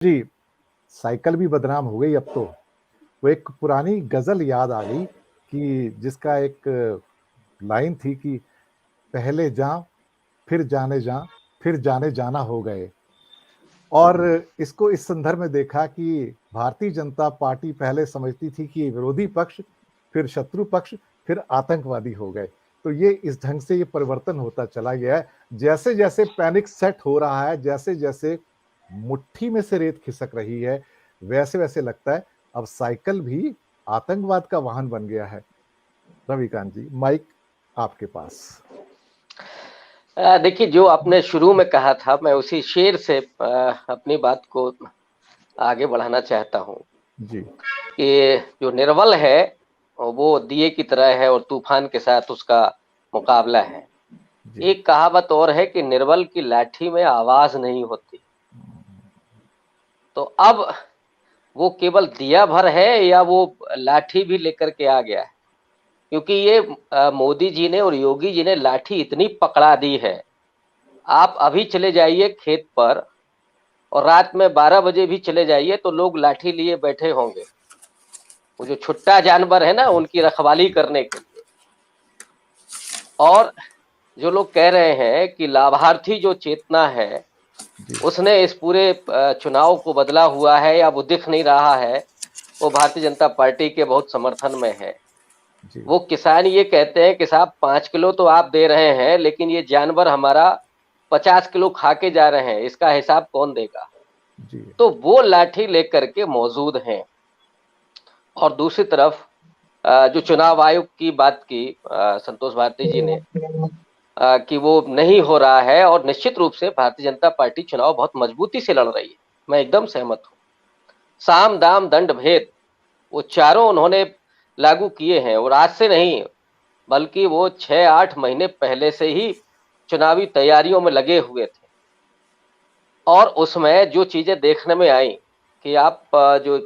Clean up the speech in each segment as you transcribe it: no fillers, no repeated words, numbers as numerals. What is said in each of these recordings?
जी, cycle भी बदनाम हो गई अब तो। वो एक पुरानी गज़ल याद आ गई कि जिसका एक लाइन थी कि पहले जा, फिर जाने जा, फिर जाने जाना हो गए। और इसको इस संदर्भ में देखा कि भारतीय जनता पार्टी पहले समझती थी कि विरोधी पक्ष, फिर शत्रु पक्ष, फिर आतंकवादी हो गए। तो ये इस ढंग से ये परिवर्तन होता चला गया है। जैसे-जैसे पैनिक सेट हो रहा है, जैसे-जैसे मुट्ठी में से रेत खिसक रही है, वैसे-वैसे लगता है अब साइकिल भी आतंकवाद का वाहन बन गया है। रविकांत जी, माइक आपके पास। देखिए, जो आपने शुरू में कहा था, मैं उसी शेर से अपनी बात को आगे बढ़ाना चाहता हूँ जी, कि जो निर्बल है वो दिए की तरह है और तूफान के साथ उसका मुकाबला है। जी। एक कहावत और है कि निर्बल की लाठी में आवाज नहीं होती। तो अब वो केवल दिया भर है या वो लाठी भी लेकर के आ गया है? क्योंकि ये मोदी जी ने और योगी जी ने लाठी इतनी पकड़ा दी है। आप अभी चले जाइए खेत पर और रात में 12 बजे भी चले जाइए तो लोग लाठी लिए बैठे होंगे। वो जो छुट्टा जानवर है ना, उनकी रखवाली करने के लिए। और जो लोग कह रहे हैं कि लाभार्थी जो चेतना है उसने इस पूरे चुनाव को बदला हुआ है या वो दिख नहीं रहा है, वो भारतीय जनता पार्टी के बहुत समर्थन में है। जी, वो किसान ये कहते हैं कि साहब 5 किलो तो आप दे रहे हैं, लेकिन ये जानवर हमारा 50 किलो खा के जा रहे हैं, इसका हिसाब कौन देगा? जी। तो वो लाठी लेकर के मौजूद हैं। और दूसरी तरफ जो चुनाव आयोग की बात की संतोष भारती जी ने, कि वो नहीं हो रहा है, और निश्चित रूप से भारतीय जनता पार्टी चुनाव बहुत मजबूती से लड़ रही है, मैं एकदम सहमत हूँ। साम दाम दंड भेद वो चारों उन्होंने लागू किए हैं, और आज से नहीं बल्कि वो 6-8 महीने पहले से ही चुनावी तैयारियों में लगे हुए थे। और उसमें जो चीजें देखने में आई कि आप जो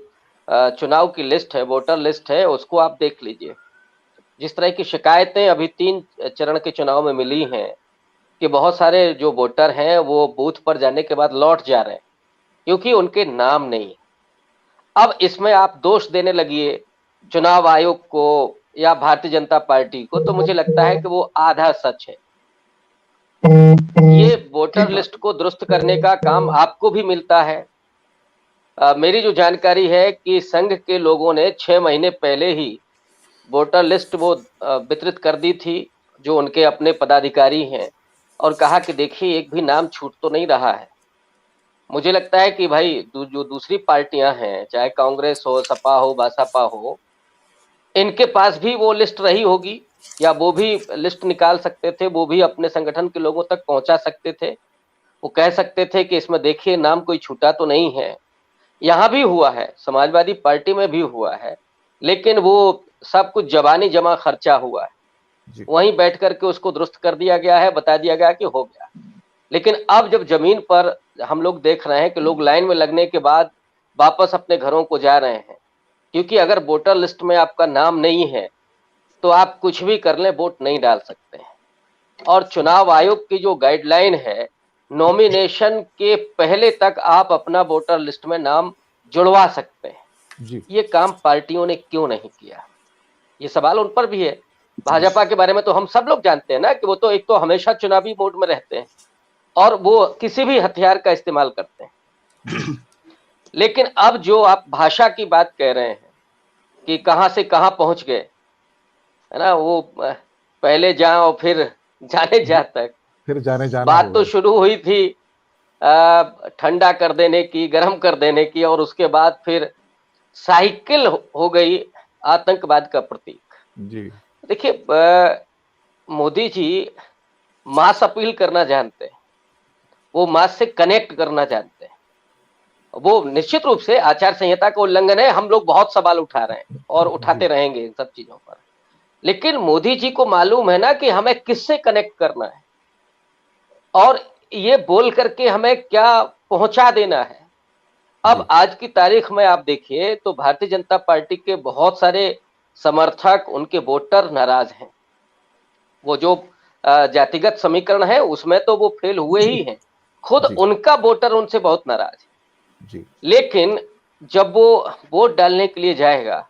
चुनाव की लिस्ट है, वोटर लिस्ट है, उसको आप देख लीजिए। जिस तरह की शिकायतें अभी 3 चरण के चुनाव में मिली हैं कि बहुत सारे जो वोटर हैं वो बूथ पर जाने के बाद लौट जा रहे हैं क्योंकि उनके नाम नहीं है। अब इसमें आप दोष देने लगिए चुनाव आयोग को या भारतीय जनता पार्टी को, तो मुझे लगता है कि वो आधा सच है। ये वोटर ठीक। लिस्ट को दुरुस्त करने का काम आपको भी मिलता है। मेरी जो जानकारी है कि संघ के लोगों ने 6 महीने पहले ही वोटर लिस्ट वो वितरित कर दी थी, जो उनके अपने पदाधिकारी हैं, और कहा कि देखिए एक भी नाम छूट तो नहीं रहा है। मुझे लगता है कि भाई जो दूसरी पार्टियां हैं, चाहे कांग्रेस हो, सपा हो, बसपा हो, इनके पास भी वो लिस्ट रही होगी, या वो भी लिस्ट निकाल सकते थे, वो भी अपने संगठन के लोगों तक पहुंचा सकते थे। वो कह सकते थे कि इसमें देखिए नाम कोई छूटा तो नहीं है। यहाँ भी हुआ है, समाजवादी पार्टी में भी हुआ है, लेकिन वो सब कुछ जबानी जमा खर्चा हुआ है। जी, वहीं बैठ करके उसको दुरुस्त कर दिया गया है, बता दिया गया कि हो गया। लेकिन अब जब जमीन पर हम लोग देख रहे हैं कि लोग लाइन में लगने के बाद वापस अपने घरों को जा रहे हैं, क्योंकि अगर वोटर लिस्ट में आपका नाम नहीं है तो आप कुछ भी कर लें, वोट नहीं डाल सकते हैं। और चुनाव आयोग की जो गाइडलाइन है, नॉमिनेशन के पहले तक आप अपना वोटर लिस्ट में नाम जुड़वा सकते हैं। जी, ये काम पार्टियों ने क्यों नहीं किया? ये सवाल उन पर भी है। भाजपा के बारे में तो हम सब लोग जानते हैं ना कि वो तो एक तो हमेशा चुनावी मोड में रहते हैं और वो किसी भी हथियार का इस्तेमाल करते हैं। लेकिन अब जो आप भाषा की बात कह रहे हैं कि कहां से कहां पहुंच गए, है ना, वो पहले जाओ फिर जाने जा तक फिर जाने जाना बात तो होगा। शुरू हुई थी ठंडा कर देने की, गर्म कर देने की, और उसके बाद फिर साइकिल हो गई आतंकवाद का प्रतीक। जी, देखिए, मोदी जी मास अपील करना जानते हैं, वो मास से कनेक्ट करना जानते हैं। वो निश्चित रूप से आचार संहिता का उल्लंघन है, हम लोग बहुत सवाल उठा रहे हैं और जी, उठाते रहेंगे इन सब चीजों पर। लेकिन मोदी जी को मालूम है ना कि हमें किससे कनेक्ट करना है और ये बोल करके हमें क्या पहुंचा देना है। अब जी, आज की तारीख में आप देखिए तो भारतीय जनता पार्टी के बहुत सारे समर्थक, उनके वोटर नाराज हैं। वो जो जातिगत समीकरण है उसमें तो वो फेल हुए ही हैं। खुद जी, उनका वोटर उनसे बहुत नाराज है। जी लेकिन जब वो वोट डालने के लिए जाएगा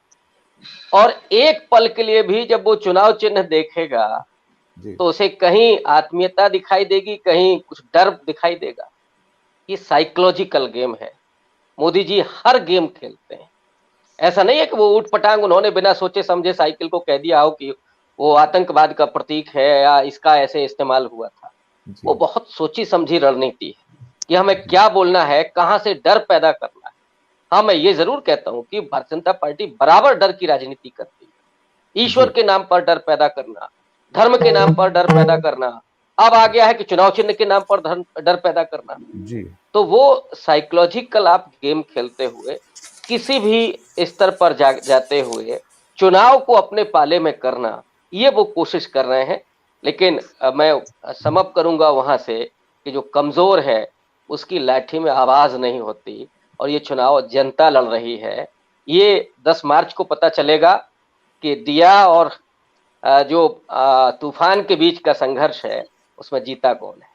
और एक पल के लिए भी जब वो चुनाव चिन्ह देखेगा जी तो उसे कहीं आत्मीयता दिखाई देगी, कहीं कुछ डर दिखाई देगा। ये साइकोलॉजिकल गेम है। मोदी जी हर गेम खेलते हैं। ऐसा नहीं है कि वो ऊट पटांग उन्होंने बिना सोचे समझे साइकिल को कह दिया हो कि वो आतंकवाद का प्रतीक है या इसका ऐसे इस्तेमाल हुआ था। वो जी बहुत सोची समझी रणनीति है कि हमें जी क्या बोलना है, कहां से डर पैदा करना है। हाँ, मैं ये जरूर कहता हूं कि भारतीय जनता पार्टी बराबर डर की राजनीति करती है। ईश्वर जी के नाम पर डर पैदा करना, धर्म के नाम पर डर पैदा करना, अब आ गया है कि चुनाव चिन्ह के नाम पर डर पैदा करना। जी तो वो साइकोलॉजिकल आप गेम खेलते हुए किसी भी स्तर पर जाते हुए चुनाव को अपने पाले में करना, ये वो कोशिश कर रहे हैं। लेकिन मैं समअप करूंगा वहां से कि जो कमजोर है उसकी लाठी में आवाज नहीं होती और ये चुनाव जनता लड़ रही है। ये 10 मार्च को पता चलेगा कि दिया और जो तूफान के बीच का संघर्ष है उसमें जीता कौन है।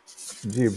जी।